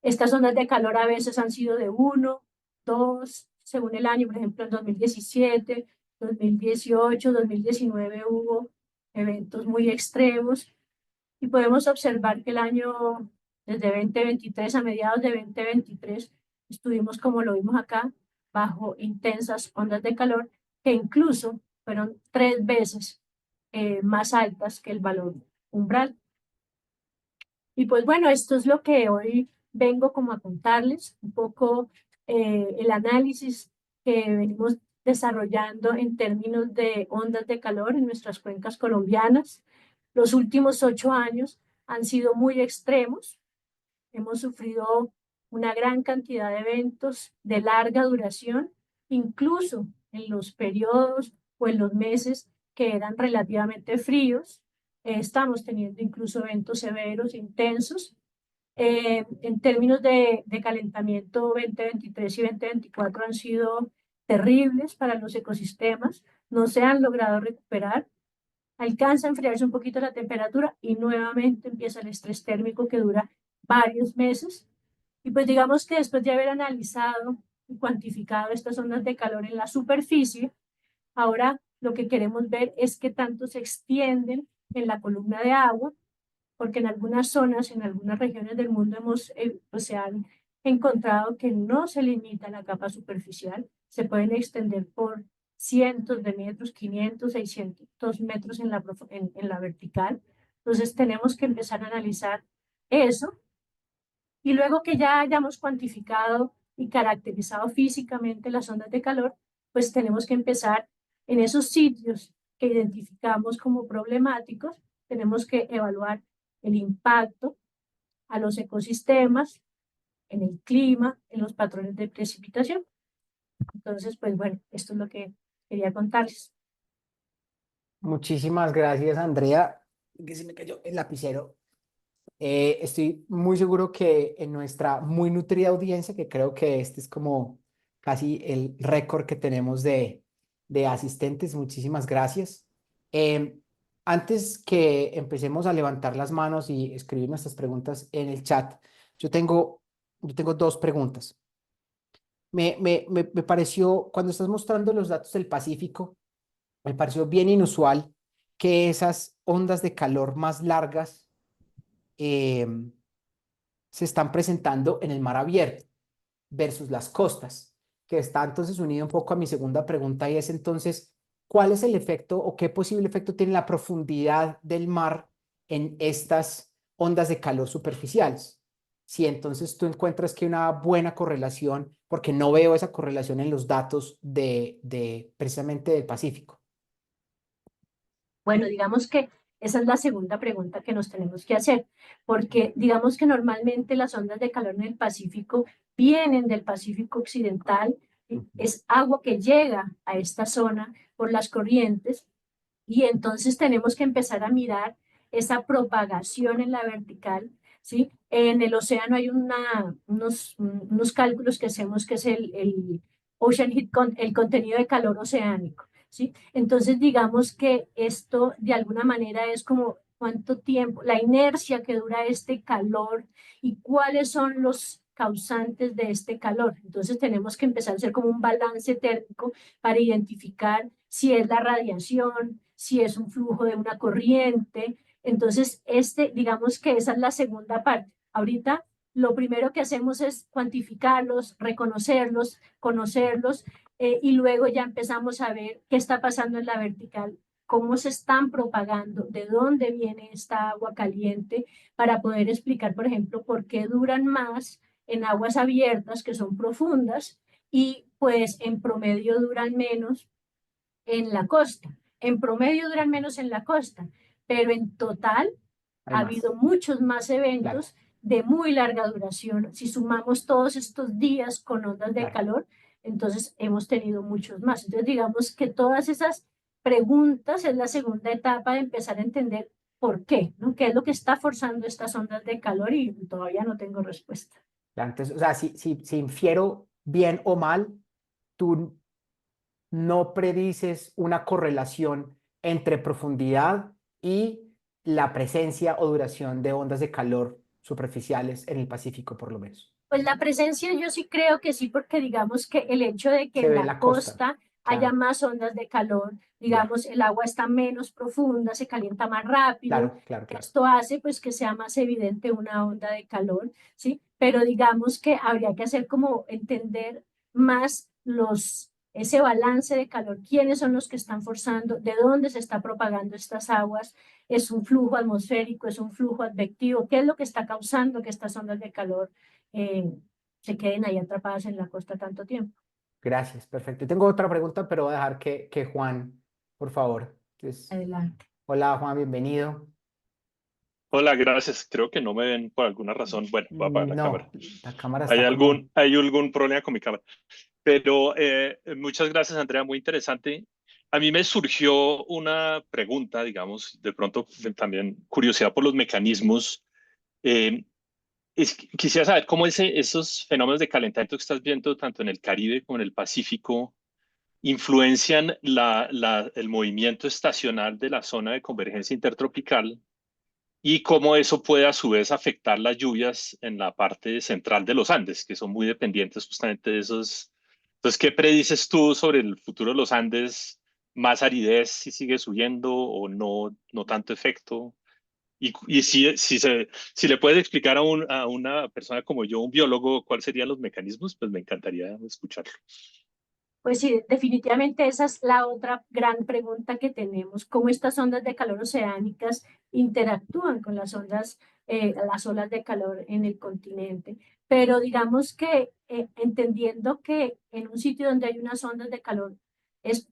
Estas ondas de calor a veces han sido de 1, 2, según el año, por ejemplo, en 2017, 2018, 2019 hubo eventos muy extremos y podemos observar que el año, desde 2023 a mediados de 2023, estuvimos, como lo vimos acá, bajo intensas ondas de calor que incluso fueron 3 veces más altas que el valor umbral. Y pues bueno, esto es lo que hoy vengo como a contarles, un poco el análisis que venimos desarrollando en términos de ondas de calor en nuestras cuencas colombianas. Los últimos 8 años han sido muy extremos. Hemos sufrido una gran cantidad de eventos de larga duración, incluso en los periodos o en los meses que eran relativamente fríos. Estamos teniendo incluso eventos severos, intensos. En términos de calentamiento, 2023 y 2024 han sido terribles para los ecosistemas, no se han logrado recuperar, alcanza a enfriarse un poquito la temperatura y nuevamente empieza el estrés térmico que dura varios meses. Y pues digamos que después de haber analizado y cuantificado estas ondas de calor en la superficie, ahora lo que queremos ver es qué tanto se extienden en la columna de agua, porque en algunas zonas, en algunas regiones del mundo pues se han encontrado que no se limita la capa superficial, se pueden extender por cientos de metros, 500, 600 metros en la vertical. Entonces tenemos que empezar a analizar eso y luego que ya hayamos cuantificado y caracterizado físicamente las ondas de calor, pues tenemos que empezar en esos sitios que identificamos como problemáticos, tenemos que evaluar el impacto a los ecosistemas, en el clima, en los patrones de precipitación. Entonces, pues bueno, esto es lo que quería contarles. Muchísimas gracias, Andrea. Que se me cayó el lapicero. Estoy muy seguro que en nuestra muy nutrida audiencia, que creo que este es como casi el récord que tenemos de asistentes, muchísimas gracias. Em, Antes que empecemos a levantar las manos y escribir nuestras preguntas en el chat, yo tengo, yo tengo dos preguntas. Me pareció, cuando estás mostrando los datos del Pacífico, me pareció bien inusual que esas ondas de calor más largas em, se están presentando en el mar abierto versus las costas, que está entonces unido un poco a mi segunda pregunta y es entonces, ¿cuál es el efecto o qué posible efecto tiene la profundidad del mar en estas ondas de calor superficiales? Si entonces tú encuentras que hay una buena correlación, porque no veo esa correlación en los datos de precisamente del Pacífico. Bueno, digamos que esa es la segunda pregunta que nos tenemos que hacer, porque digamos que normalmente las ondas de calor en el Pacífico vienen del Pacífico Occidental, Ujú. es agua que llega a esta zona por las corrientes y entonces tenemos que empezar a mirar esa propagación en la vertical, ¿sí? En el océano hay unos cálculos que hacemos que es el Ocean Heat, el contenido de calor oceánico, ¿sí? Entonces digamos que esto de alguna manera es como cuánto tiempo, la inercia que dura este calor y cuáles son los causantes de este calor. Entonces tenemos que empezar a hacer como un balance térmico para identificar si es la radiación, si es un flujo de una corriente. Entonces, digamos que esa es la segunda parte. Ahorita lo primero que hacemos es cuantificarlos, reconocerlos, conocerlos, y luego ya empezamos a ver qué está pasando en la vertical, cómo se están propagando, de dónde viene esta agua caliente, para poder explicar, por ejemplo, por qué duran más en aguas abiertas que son profundas y pues en promedio duran menos en la costa. En promedio duran menos en la costa, pero en total ha Además, habido muchos más claro, eventos de muy larga duración. Si sumamos todos estos días con ondas de claro. calor, entonces hemos tenido muchos más. Entonces digamos que todas esas preguntas es la segunda etapa de empezar a entender por qué, ¿no? ¿Qué es lo que está forzando estas ondas de calor? Y todavía no tengo respuesta. Entonces, o sea, si infiero bien o mal, tú no predices una correlación entre profundidad y la presencia o duración de ondas de calor superficiales en el Pacífico, por lo menos. Pues la presencia yo sí creo que sí, porque digamos que el hecho de que Se en ve en la la costa, costa haya claro, más ondas de calor, ya, digamos, el agua está menos profunda, se calienta más rápido, claro, claro, claro. esto hace pues que sea más evidente una onda de calor, ¿sí? Pero digamos que habría que hacer como entender más ese balance de calor, quiénes son los que están forzando, de dónde se está propagando estas aguas, es un flujo atmosférico, es un flujo advectivo, qué es lo que está causando que estas ondas de calor eh, se queden ahí atrapadas en la costa tanto tiempo. Gracias, perfecto. Tengo otra pregunta, pero voy a dejar que Juan, por favor. Entonces, Adelante. hola Juan, bienvenido. Hola, gracias. Creo que no me ven por alguna razón. Bueno, voy a apagar la cámara. No, la cámara está como... Hay algún problema con mi cámara? Pero muchas gracias, Andrea. Muy interesante. A mí me surgió una pregunta, digamos, de pronto también curiosidad por los mecanismos. Eh, Quisiera saber cómo esos fenómenos de calentamiento que estás viendo tanto en el Caribe como en el Pacífico influencian el movimiento estacional de la zona de convergencia intertropical y cómo eso puede a su vez afectar las lluvias en la parte central de los Andes, que son muy dependientes justamente de esos. Entonces, ¿qué predices tú sobre el futuro de los Andes? ¿Más aridez si sigue subiendo o no, no tanto efecto? Y si le puedes explicar a una persona como yo, un biólogo, cuáles serían los mecanismos, pues me encantaría escucharlo. Pues sí, definitivamente esa es la otra gran pregunta que tenemos, cómo estas ondas de calor oceánicas interactúan con las olas de calor en el continente. Pero digamos que entendiendo que en un sitio donde hay unas ondas de calor es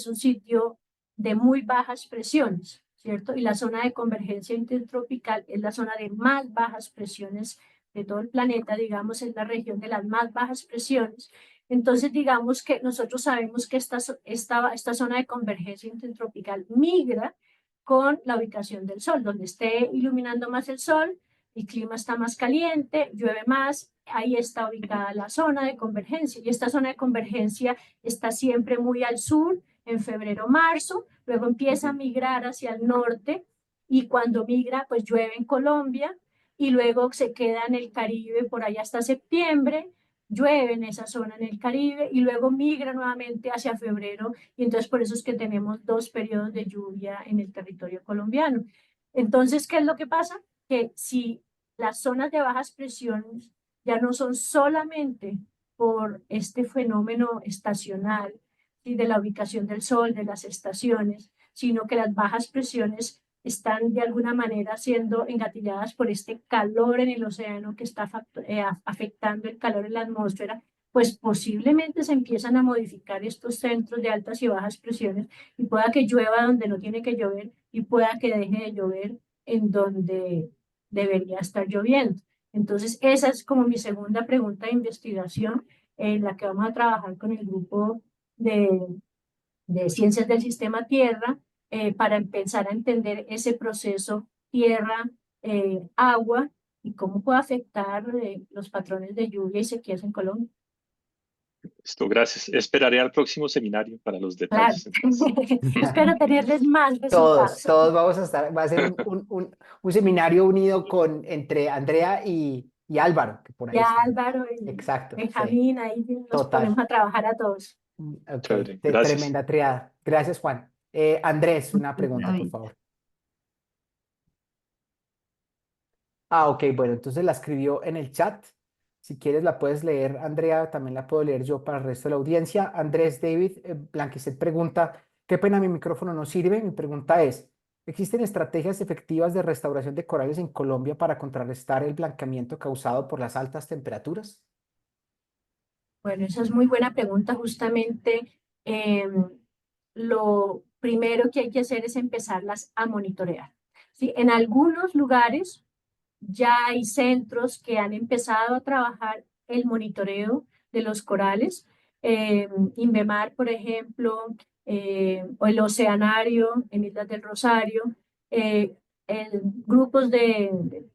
un sitio de muy bajas presiones, ¿cierto? Y la zona de convergencia intertropical es la zona de más bajas presiones de todo el planeta, digamos, es la región de las más bajas presiones. Entonces, digamos que nosotros sabemos que esta zona de convergencia intertropical migra con la ubicación del sol, donde esté iluminando más el sol, el clima está más caliente, llueve más, ahí está ubicada la zona de convergencia. Y esta zona de convergencia está siempre muy al sur, en febrero, marzo, luego empieza a migrar hacia el norte y cuando migra, pues llueve en Colombia y luego se queda en el Caribe por allá hasta septiembre, llueve en esa zona en el Caribe y luego migra nuevamente hacia febrero y entonces por eso es que tenemos dos periodos de lluvia en el territorio colombiano. Entonces, ¿qué es lo que pasa? que si las zonas de bajas presiones ya no son solamente por este fenómeno estacional y de la ubicación del sol, de las estaciones, sino que las bajas presiones están de alguna manera siendo engatilladas por este calor en el océano que está afectando el calor en la atmósfera, pues posiblemente se empiezan a modificar estos centros de altas y bajas presiones y pueda que llueva donde no tiene que llover y pueda que deje de llover en donde debería estar lloviendo. Entonces, esa es como mi segunda pregunta de investigación en la que vamos a trabajar con el grupo de, de Ciencias del Sistema Tierra para empezar a entender ese proceso tierra-agua y cómo puede afectar los patrones de lluvia y sequías en Colombia. Listo, gracias. Esperaré al próximo seminario para los Claro, detalles entonces. espero tenerles más Todos, resultados. todos vamos a estar, va a ser un seminario unido entre Andrea y Álvaro, que por ahí Ya están. Álvaro y Exacto, sí, Benjamín, ahí nos ponemos total. a trabajar a todos. Ok, Chévere, gracias. tremenda triada. Gracias, Juan. Andrés, una pregunta, por David. favor. Ah, ok, bueno, entonces la escribió en el chat. Si quieres la puedes leer, Andrea, también la puedo leer yo para el resto de la audiencia. Andrés David Blanquicet pregunta, qué pena mi micrófono no sirve. Mi pregunta es, ¿existen estrategias efectivas de restauración de corales en Colombia para contrarrestar el blanqueamiento causado por las altas temperaturas? Bueno, esa es muy buena pregunta. Justamente lo primero que hay que hacer es empezarlas a monitorear. ¿Sí? En algunos lugares ya hay centros que han empezado a trabajar el monitoreo de los corales. Inbemar, por ejemplo, o el Oceanario en Islas del Rosario, eh, grupos de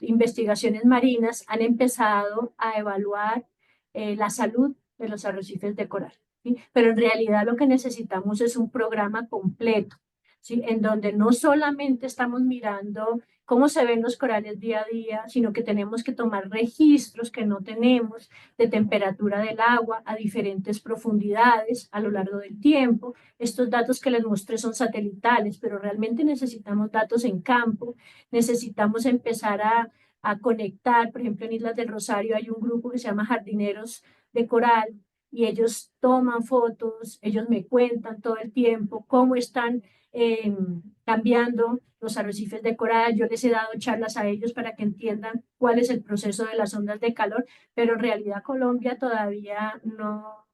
investigaciones marinas han empezado a evaluar la salud de los arrecifes de coral. ¿Sí? Pero en realidad lo que necesitamos es un programa completo, ¿sí? En donde no solamente estamos mirando cómo se ven los corales día a día, sino que tenemos que tomar registros que no tenemos de temperatura del agua a diferentes profundidades a lo largo del tiempo. Estos datos que les mostré son satelitales, pero realmente necesitamos datos en campo, necesitamos empezar a conectar, por ejemplo, en Islas del Rosario hay un grupo que se llama Jardineros de Coral y ellos toman fotos, ellos me cuentan todo el tiempo cómo están cambiando los arrecifes de coral. Yo les he dado charlas a ellos para que entiendan cuál es el proceso de las ondas de calor, pero en realidad Colombia todavía no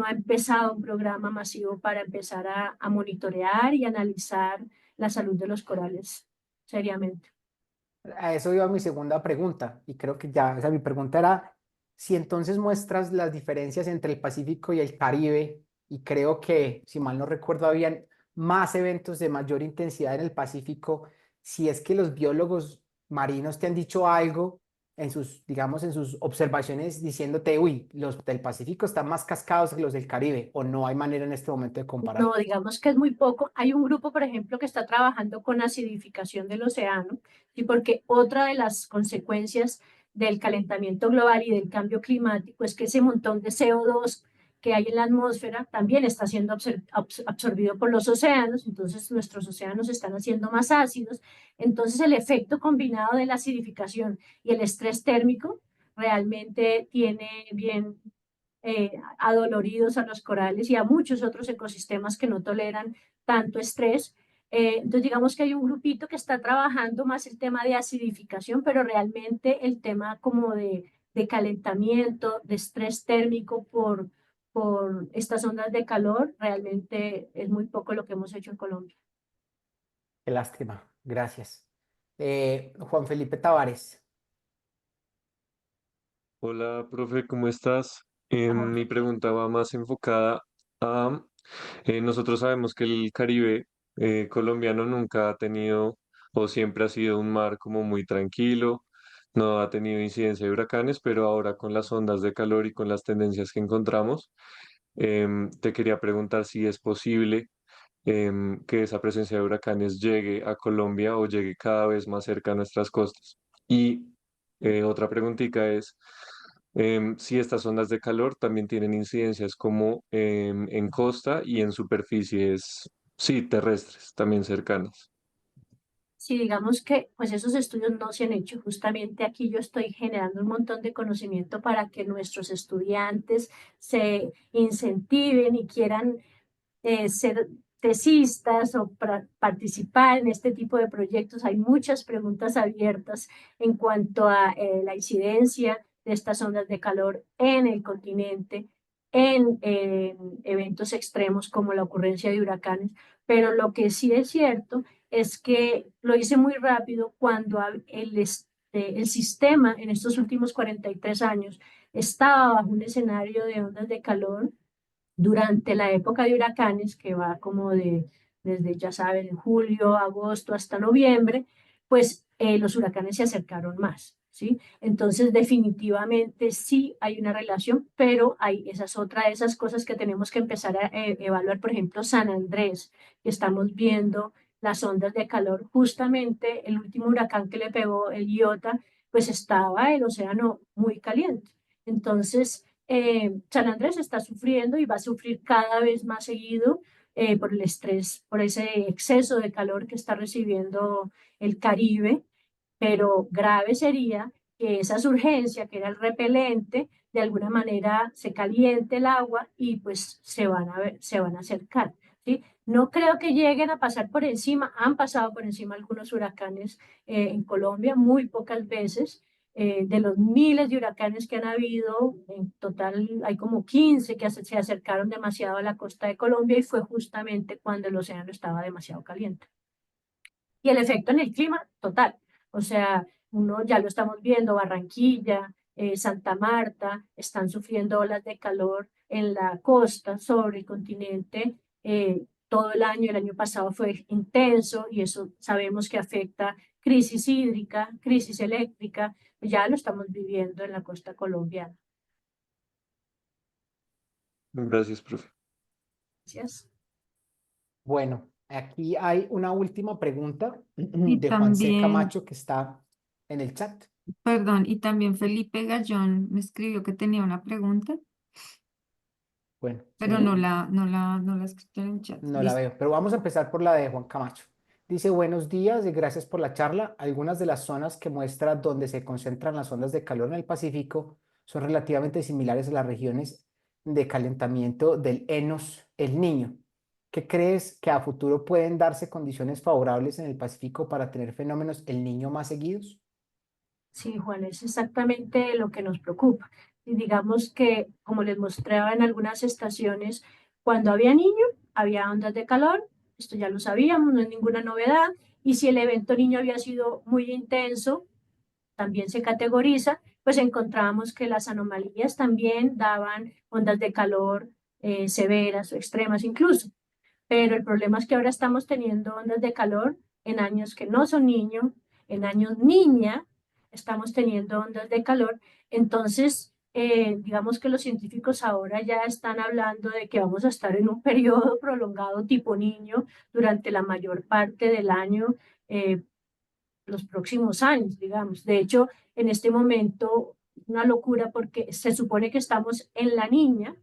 ha empezado un programa masivo para empezar a monitorear y analizar la salud de los corales seriamente. A eso iba mi segunda pregunta y creo que ya, o sea, mi pregunta era si entonces muestras las diferencias entre el Pacífico y el Caribe y creo que, si mal no recuerdo, habían más eventos de mayor intensidad en el Pacífico, si es que los biólogos marinos te han dicho algo en sus, digamos, en sus observaciones diciéndote, uy, los del Pacífico están más cascados que los del Caribe o no hay manera en este momento de comparar. No, digamos que es muy poco. Hay un grupo, por ejemplo, que está trabajando con acidificación del océano, y porque otra de las consecuencias del calentamiento global y del cambio climático es que ese montón de CO2 que hay en la atmósfera también está siendo absorbido por los océanos, entonces nuestros océanos están haciendo más ácidos. Entonces el efecto combinado de la acidificación y el estrés térmico realmente tiene bien adoloridos a los corales y a muchos otros ecosistemas que no toleran tanto estrés. Entonces, digamos que hay un grupito que está trabajando más el tema de acidificación, pero realmente el tema como de calentamiento, de estrés térmico por estas ondas de calor, realmente es muy poco lo que hemos hecho en Colombia. Qué lástima, gracias. Juan Felipe Tavares. Hola, profe, ¿cómo estás? Mi pregunta va más enfocada a, nosotros sabemos que el Caribe colombiano nunca ha tenido o siempre ha sido un mar como muy tranquilo, no ha tenido incidencia de huracanes, pero ahora con las ondas de calor y con las tendencias que encontramos, te quería preguntar si es posible que esa presencia de huracanes llegue a Colombia o llegue cada vez más cerca a nuestras costas. Y otra preguntita es si estas ondas de calor también tienen incidencias como en costa y en superficies, sí, terrestres, también cercanas. Sí, digamos que pues esos estudios no se han hecho. Justamente aquí yo estoy generando un montón de conocimiento para que nuestros estudiantes se incentiven y quieran ser tesistas o participar en este tipo de proyectos. Hay muchas preguntas abiertas en cuanto a la incidencia de estas ondas de calor en el continente, en eventos extremos como la ocurrencia de huracanes, pero lo que sí es cierto es que lo hice muy rápido cuando el sistema en estos últimos 43 años estaba bajo un escenario de ondas de calor durante la época de huracanes, que va como desde, ya saben, en julio, agosto hasta noviembre, pues los huracanes se acercaron más, ¿sí? Entonces, definitivamente sí hay una relación, pero hay esas cosas que tenemos que empezar a evaluar. Por ejemplo, San Andrés, que estamos viendo las ondas de calor. Justamente el último huracán que le pegó el Iota, pues estaba el océano muy caliente. Entonces, San Andrés está sufriendo y va a sufrir cada vez más seguido por el estrés, por ese exceso de calor que está recibiendo el Caribe, pero grave sería que esa surgencia, que era el repelente, de alguna manera se caliente el agua y pues se van a acercar, ¿sí? No creo que lleguen a pasar por encima, han pasado por encima algunos huracanes en Colombia, muy pocas veces. De los miles de huracanes que han habido, en total hay como 15 que se acercaron demasiado a la costa de Colombia y fue justamente cuando el océano estaba demasiado caliente. Y el efecto en el clima, total. O sea, uno ya lo estamos viendo, Barranquilla, Santa Marta, están sufriendo olas de calor en la costa, sobre el continente. Todo el año pasado fue intenso y eso sabemos que afecta crisis hídrica, crisis eléctrica, ya lo estamos viviendo en la costa colombiana. Gracias, profe. Gracias. Bueno, aquí hay una última pregunta Y de Juan C. también, Camacho que está en el chat. perdón, y también Felipe Gallón me escribió que tenía una pregunta, Bueno, pero sí, no la ha escrito en el chat. no la Listo. veo, pero vamos a empezar por la de Juan Camacho. Dice, buenos días y gracias por la charla. Algunas de las zonas que muestra donde se concentran las ondas de calor en el Pacífico son relativamente similares a las regiones de calentamiento del Enos, el Niño. ¿Qué crees que a futuro pueden darse condiciones favorables en el Pacífico para tener fenómenos el Niño más seguidos? Sí, Juan, es exactamente lo que nos preocupa. Y digamos que, como les mostraba en algunas estaciones, cuando había niño, había ondas de calor, esto ya lo sabíamos, no es ninguna novedad, y si el evento niño había sido muy intenso, también se categoriza, pues encontrábamos que las anomalías también daban ondas de calor severas o extremas incluso. Pero el problema es que ahora estamos teniendo ondas de calor en años que no son niño, en años niña, estamos teniendo ondas de calor. Entonces, digamos que los científicos ahora ya están hablando de que vamos a estar en un periodo prolongado tipo niño durante la mayor parte del año, los próximos años, digamos. De hecho, en este momento, una locura porque se supone que estamos en la niña,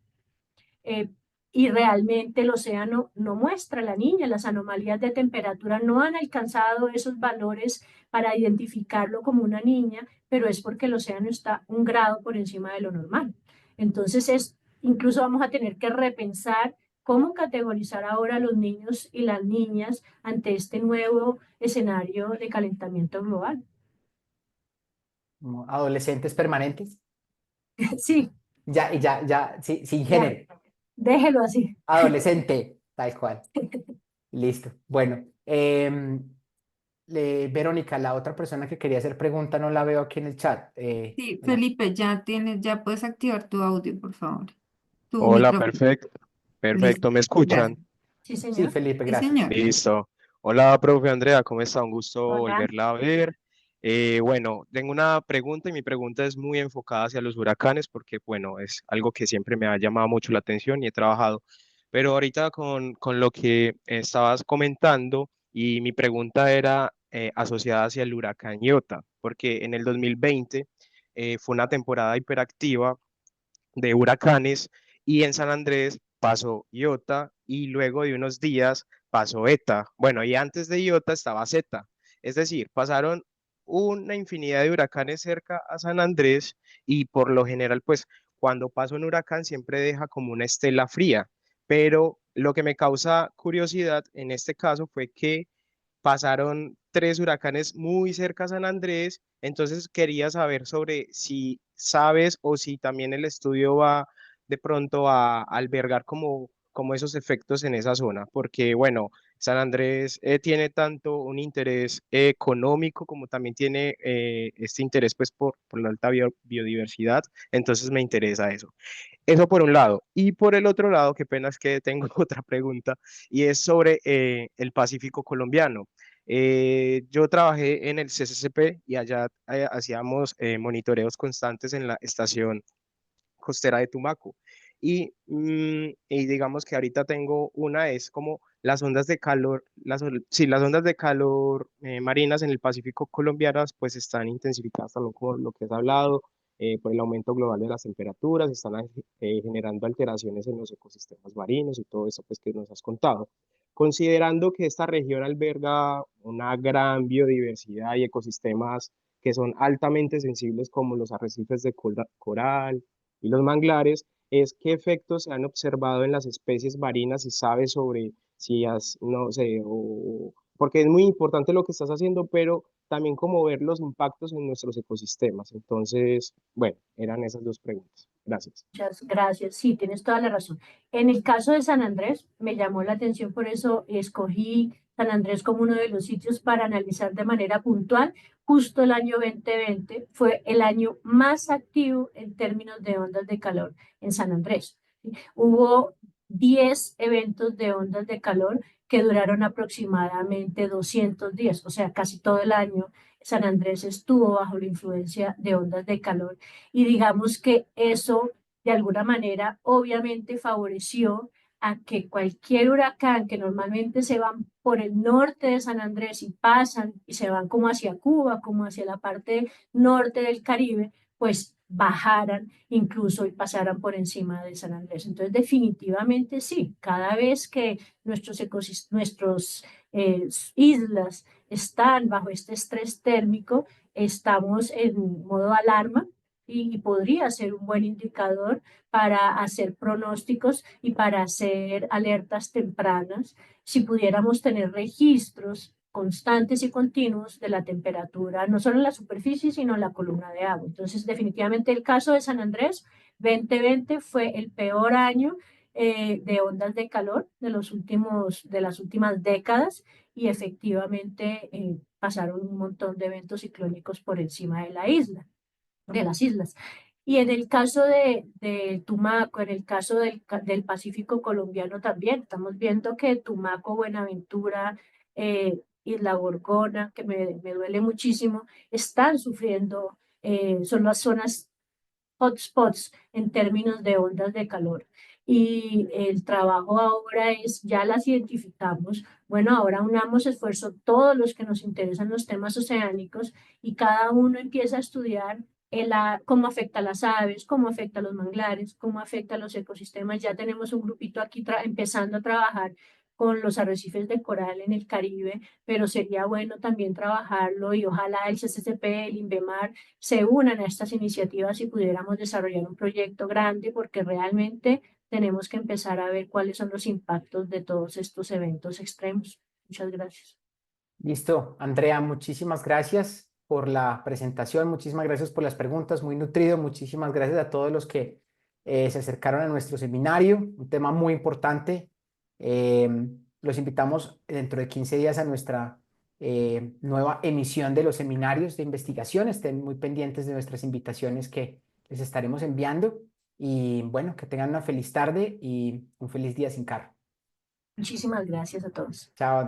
eh, y realmente el océano no muestra la niña, las anomalías de temperatura no han alcanzado esos valores para identificarlo como una niña, pero es porque el océano está un grado por encima de lo normal. Entonces incluso vamos a tener que repensar cómo categorizar ahora a los niños y las niñas ante este nuevo escenario de calentamiento global. Como adolescentes permanentes. Sí, Ya, sí, sin ya, género. déjelo así. Adolescente, tal cual. Listo. Bueno, Verónica, la otra persona que quería hacer pregunta no la veo aquí en el chat. Sí, Hola. Felipe, ya puedes activar tu audio, por favor. Tu Hola, micrófono. perfecto, Listo. perfecto, ¿me Gracias. escuchan? Sí, Sí, señor. Felipe, Sí, gracias. señor. Listo. Hola, profe Andrea, ¿cómo está? Un gusto Hola. volverla a ver. Bueno, tengo una pregunta y mi pregunta es muy enfocada hacia los huracanes porque, bueno, es algo que siempre me ha llamado mucho la atención y he trabajado. Pero ahorita con lo que estabas comentando y mi pregunta era asociada hacia el huracán Iota, porque en el 2020 fue una temporada hiperactiva de huracanes y en San Andrés pasó Iota y luego de unos días pasó Eta. Bueno, y antes de Iota estaba Zeta. Es decir, pasaron una infinidad de huracanes cerca a San Andrés y por lo general, pues cuando pasa un huracán siempre deja como una estela fría, pero lo que me causa curiosidad en este caso fue que pasaron 3 huracanes muy cerca a San Andrés, entonces quería saber sobre si sabes o si también el estudio va de pronto a albergar como esos efectos en esa zona, porque bueno, San Andrés tiene tanto un interés económico como también tiene este interés pues por la alta biodiversidad, entonces me interesa eso. Eso por un lado. Y por el otro lado, qué pena es que tengo otra pregunta, y es sobre el Pacífico colombiano. Yo trabajé en el CCCP y allá hacíamos monitoreos constantes en la estación costera de Tumaco. Y digamos que ahorita tengo una, es como las ondas de calor, sí, las ondas de calor marinas en el Pacífico colombianas, pues están intensificadas también por lo que has hablado, por el aumento global de las temperaturas, están generando alteraciones en los ecosistemas marinos y todo eso pues que nos has contado. Considerando que esta región alberga una gran biodiversidad y ecosistemas que son altamente sensibles como los arrecifes de coral, y los manglares, es qué efectos se han observado en las especies marinas y sabes sobre si has, no sé, porque es muy importante lo que estás haciendo, pero también como ver los impactos en nuestros ecosistemas. Entonces, bueno, eran esas dos preguntas. Gracias. Muchas gracias. Sí, tienes toda la razón. En el caso de San Andrés, me llamó la atención, por eso escogí San Andrés como uno de los sitios para analizar de manera puntual. Justo el año 2020 fue el año más activo en términos de ondas de calor en San Andrés. Hubo 10 eventos de ondas de calor que duraron aproximadamente 200 días, o sea, casi todo el año. San Andrés estuvo bajo la influencia de ondas de calor y digamos que eso de alguna manera obviamente favoreció a que cualquier huracán que normalmente se van por el norte de San Andrés y pasan y se van como hacia Cuba, como hacia la parte norte del Caribe, pues bajaran incluso y pasaran por encima de San Andrés. Entonces, definitivamente sí, cada vez que nuestros islas están bajo este estrés térmico, estamos en modo alarma y podría ser un buen indicador para hacer pronósticos y para hacer alertas tempranas si pudiéramos tener registros constantes y continuos de la temperatura, no solo en la superficie, sino en la columna de agua. Entonces, definitivamente el caso de San Andrés 2020 fue el peor año de ondas de calor de las últimas décadas y efectivamente pasaron un montón de eventos ciclónicos por encima de la isla, de las islas. Y en el caso de Tumaco, en el caso del Pacífico colombiano también, estamos viendo que Tumaco, Buenaventura, Isla Gorgona, que me duele muchísimo, están sufriendo, son las zonas hotspots en términos de ondas de calor. Y el trabajo ahora es, ya las identificamos, bueno, ahora unamos esfuerzo todos los que nos interesan los temas oceánicos y cada uno empieza a estudiar cómo afecta a las aves, cómo afecta a los manglares, cómo afecta a los ecosistemas. Ya tenemos un grupito aquí empezando a trabajar con los arrecifes de coral en el Caribe, pero sería bueno también trabajarlo y ojalá el CCCP, el INVEMAR, se unan a estas iniciativas y pudiéramos desarrollar un proyecto grande porque realmente tenemos que empezar a ver cuáles son los impactos de todos estos eventos extremos. Muchas gracias. Listo, Andrea, muchísimas gracias por la presentación, muchísimas gracias por las preguntas, muy nutrido, muchísimas gracias a todos los que se acercaron a nuestro seminario, un tema muy importante. Los invitamos dentro de 15 días a nuestra nueva emisión de los seminarios de investigación. Estén muy pendientes de nuestras invitaciones que les estaremos enviando. Y bueno, que tengan una feliz tarde y un feliz día sin carro. Muchísimas gracias a todos. Chao.